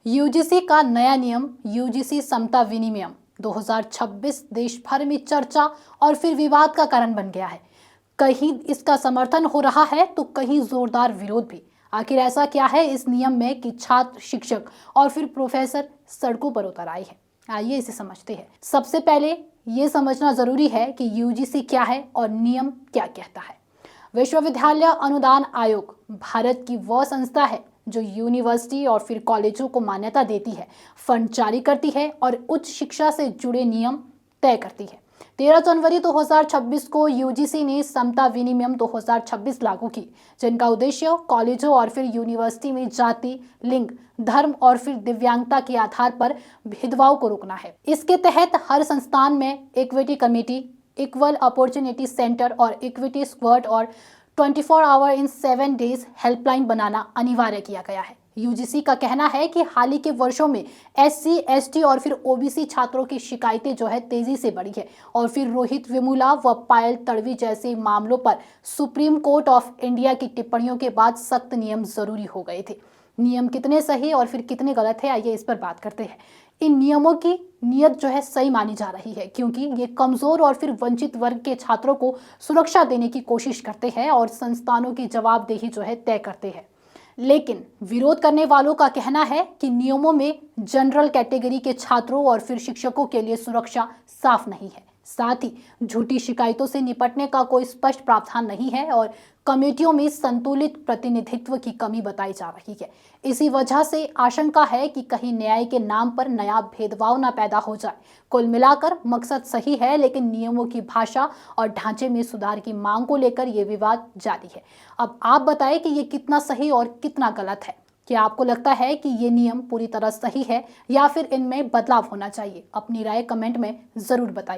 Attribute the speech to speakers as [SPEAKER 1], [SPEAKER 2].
[SPEAKER 1] UGC का नया नियम यूजीसी समता विनिमय 2026 देश भर में चर्चा और फिर विवाद का कारण बन गया है। कहीं इसका समर्थन हो रहा है तो कहीं जोरदार विरोध भी। आखिर ऐसा क्या है इस नियम में कि छात्र, शिक्षक और फिर प्रोफेसर सड़कों पर उतर आए हैं? आइए इसे समझते हैं। सबसे पहले ये समझना जरूरी है कि यूजीसी क्या है और नियम क्या कहता है। विश्वविद्यालय अनुदान आयोग भारत की वह संस्था है जो यूनिवर्सिटी और फिर कॉलेजों को मान्यता देती है, फंड जारी करती है और उच्च शिक्षा से जुड़े नियम तय करती है। 13 जनवरी 2026 को यूजीसी ने समता विनिमय 2026 लागू की, जिनका उद्देश्य कॉलेजों और फिर यूनिवर्सिटी में जाति, लिंग, धर्म और फिर दिव्यांगता के आधार पर भेदभाव को रोकना है। इसके तहत हर संस्थान में equity committee, equal opportunity centre और इक्विटी स्क्वाड और 24 आवर इन 7 डेज हेल्पलाइन बनाना अनिवार्य किया गया है। यूजीसी का कहना है कि हाल ही के वर्षों में एससी, एसटी और फिर ओबीसी छात्रों की शिकायतें जो है तेजी से बढ़ी है और फिर रोहित वेमुला व पायल तड़वी जैसे मामलों पर सुप्रीम कोर्ट ऑफ इंडिया की टिप्पणियों के बाद सख्त नियम जरूरी हो गए थे। नियम कितने सही और फिर कितने गलत है, आइए इस पर बात करते हैं। इन नियमों की नीयत जो है सही मानी जा रही है, क्योंकि ये कमजोर और फिर वंचित वर्ग के छात्रों को सुरक्षा देने की कोशिश करते हैं और संस्थानों की जवाबदेही जो है तय करते हैं। लेकिन विरोध करने वालों का कहना है कि नियमों में जनरल कैटेगरी के छात्रों और फिर शिक्षकों के लिए सुरक्षा साफ नहीं है। साथ ही झूठी शिकायतों से निपटने का कोई स्पष्ट प्रावधान नहीं है और कमेटियों में संतुलित प्रतिनिधित्व की कमी बताई जा रही है। इसी वजह से आशंका है कि कहीं न्याय के नाम पर नया भेदभाव न पैदा हो जाए। कुल मिलाकर मकसद सही है, लेकिन नियमों की भाषा और ढांचे में सुधार की मांग को लेकर यह विवाद जारी है। अब आप बताएं कि ये कितना सही और कितना गलत है। क्या आपको लगता है कि ये नियम पूरी तरह सही है या फिर इनमें बदलाव होना चाहिए? अपनी राय कमेंट में जरूर बताइए।